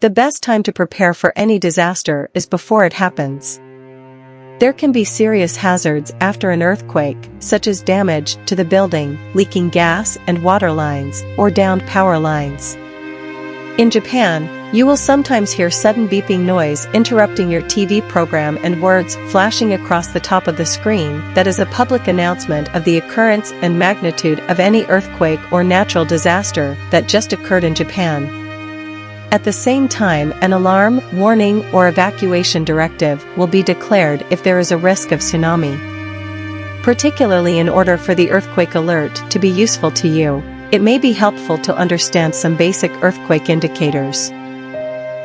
The best time to prepare for any disaster is before it happens. There can be serious hazards after an earthquake, such as damage to the building, leaking gas and water lines, or downed power lines. In Japan, you will sometimes hear sudden beeping noise interrupting your TV program and words flashing across the top of the screen that is a public announcement of the occurrence and magnitude of any earthquake or natural disaster that just occurred in Japan. At the same time, an alarm, warning, or evacuation directive will be declared if there is a risk of tsunami. Particularly in order for the earthquake alert to be useful to you, it may be helpful to understand some basic earthquake indicators.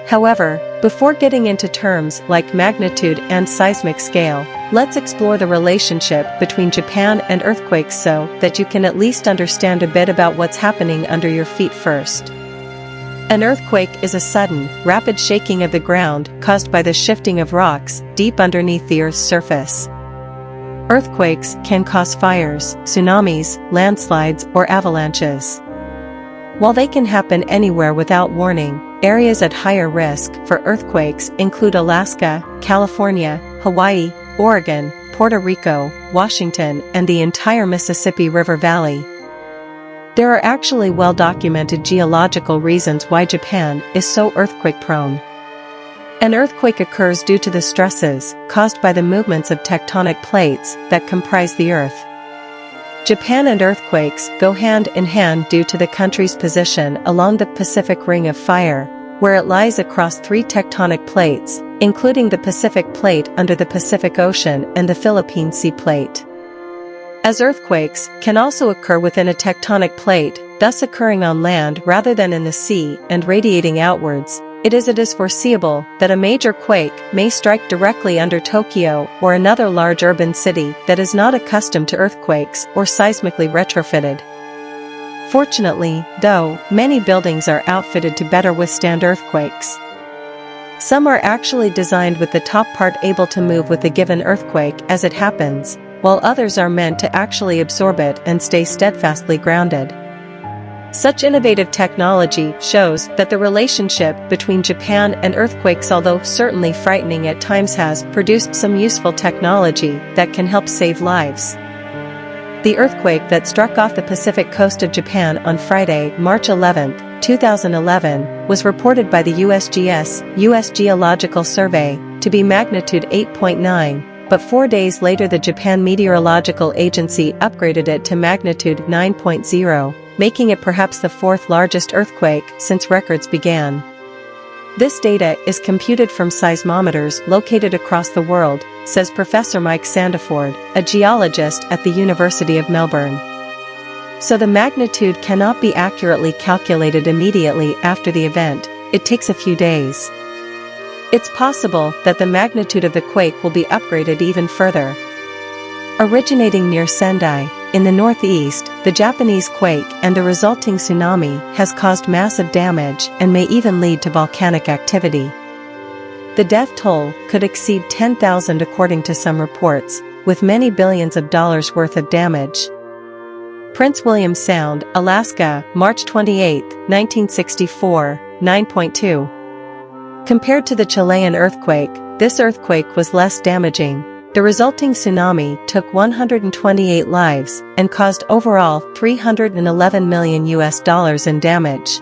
However, before getting into terms like magnitude and seismic scale, let's explore the relationship between Japan and earthquakes so that you can at least understand a bit about what's happening under your feet first. An earthquake is a sudden, rapid shaking of the ground caused by the shifting of rocks deep underneath the Earth's surface. Earthquakes can cause fires, tsunamis, landslides, or avalanches. While they can happen anywhere without warning, areas at higher risk for earthquakes include Alaska, California, Hawaii, Oregon, Puerto Rico, Washington, and the entire Mississippi River Valley. There are actually well-documented geological reasons why Japan is so earthquake-prone. An earthquake occurs due to the stresses caused by the movements of tectonic plates that comprise the Earth. Japan and earthquakes go hand in hand due to the country's position along the Pacific Ring of Fire, where it lies across three tectonic plates, including the Pacific Plate under the Pacific Ocean and the Philippine Sea Plate. As earthquakes can also occur within a tectonic plate, thus occurring on land rather than in the sea and radiating outwards, it is foreseeable that a major quake may strike directly under Tokyo or another large urban city that is not accustomed to earthquakes or seismically retrofitted. Fortunately, though, many buildings are outfitted to better withstand earthquakes. Some are actually designed with the top part able to move with a given earthquake as it happens, while others are meant to actually absorb it and stay steadfastly grounded. Such innovative technology shows that the relationship between Japan and earthquakes, although certainly frightening at times, has produced some useful technology that can help save lives. The earthquake that struck off the Pacific coast of Japan on Friday, March 11, 2011, was reported by the USGS, U.S. Geological Survey, to be magnitude 8.9, but 4 days later the Japan Meteorological Agency upgraded it to magnitude 9.0. Making it perhaps the fourth largest earthquake since records began. This data is computed from seismometers located across the world, says Professor Mike Sandiford, a geologist at the University of Melbourne. So the magnitude cannot be accurately calculated immediately after the event, it takes a few days. It's possible that the magnitude of the quake will be upgraded even further. Originating near Sendai, in the northeast, the Japanese quake and the resulting tsunami has caused massive damage and may even lead to volcanic activity. The death toll could exceed 10,000 according to some reports, with many billions of dollars worth of damage. Prince William Sound, Alaska, March 28, 1964, 9.2. Compared to the Chilean earthquake, this earthquake was less damaging. The resulting tsunami took 128 lives and caused overall $311 million in damage.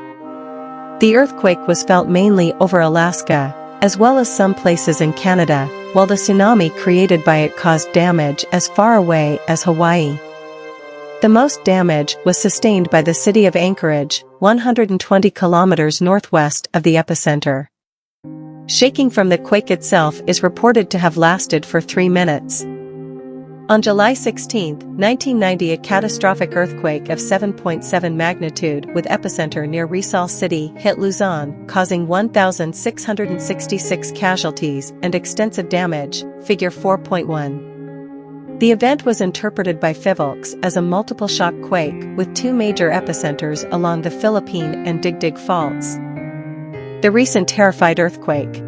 The earthquake was felt mainly over Alaska, as well as some places in Canada, while the tsunami created by it caused damage as far away as Hawaii. The most damage was sustained by the city of Anchorage, 120 kilometers northwest of the epicenter. Shaking from the quake itself is reported to have lasted for 3 minutes. On July 16, 1990, a catastrophic earthquake of 7.7 magnitude with epicenter near Rizal City hit Luzon, causing 1,666 casualties and extensive damage, figure 4.1. The event was interpreted by Fivolks as a multiple-shock quake with 2 major epicenters along the Philippine and Digdig faults. The recent terrified earthquake.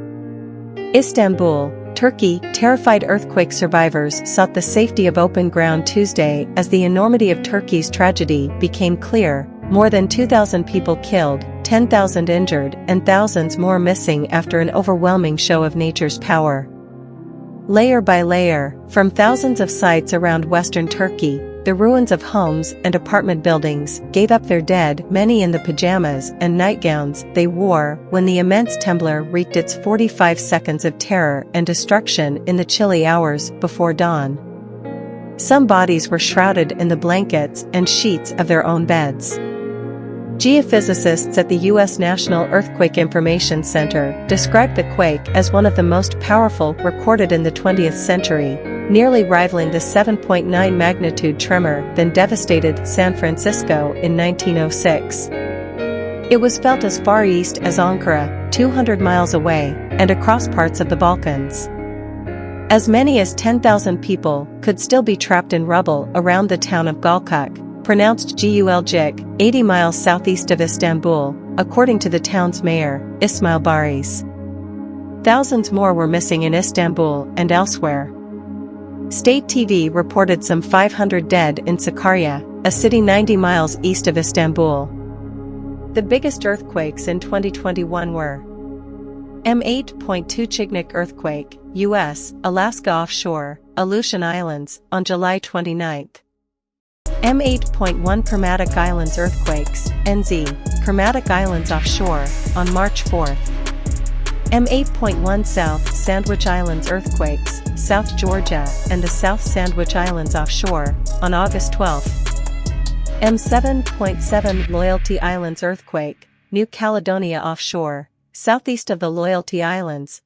Istanbul, Turkey. Terrified earthquake survivors sought the safety of open ground Tuesday as the enormity of Turkey's tragedy became clear. More than 2,000 people killed, 10,000 injured and thousands more missing after an overwhelming show of nature's power. Layer by layer, from thousands of sites around western Turkey, the ruins of homes and apartment buildings gave up their dead, many in the pajamas and nightgowns they wore when the immense temblor wreaked its 45 seconds of terror and destruction in the chilly hours before dawn. Some bodies were shrouded in the blankets and sheets of their own beds. Geophysicists at the U.S. National Earthquake Information Center described the quake as one of the most powerful recorded in the 20th century, nearly rivaling the 7.9 magnitude tremor that devastated San Francisco in 1906. It was felt as far east as Ankara, 200 miles away, and across parts of the Balkans. As many as 10,000 people could still be trapped in rubble around the town of Galkuk, pronounced Gulcik, 80 miles southeast of Istanbul, according to the town's mayor, Ismail Baris. Thousands more were missing in Istanbul and elsewhere. State TV reported some 500 dead in Sakarya, a city 90 miles east of Istanbul. The biggest earthquakes in 2021 were M8.2 Chignik earthquake, U.S., Alaska offshore, Aleutian Islands, on July 29. M8.1 Kermadec Islands earthquakes, NZ, Kermadec Islands offshore, on March 4. M8.1 South Sandwich Islands earthquakes, South Georgia and the South Sandwich Islands offshore, on August 12. M7.7 Loyalty Islands earthquake, New Caledonia offshore, southeast of the Loyalty Islands,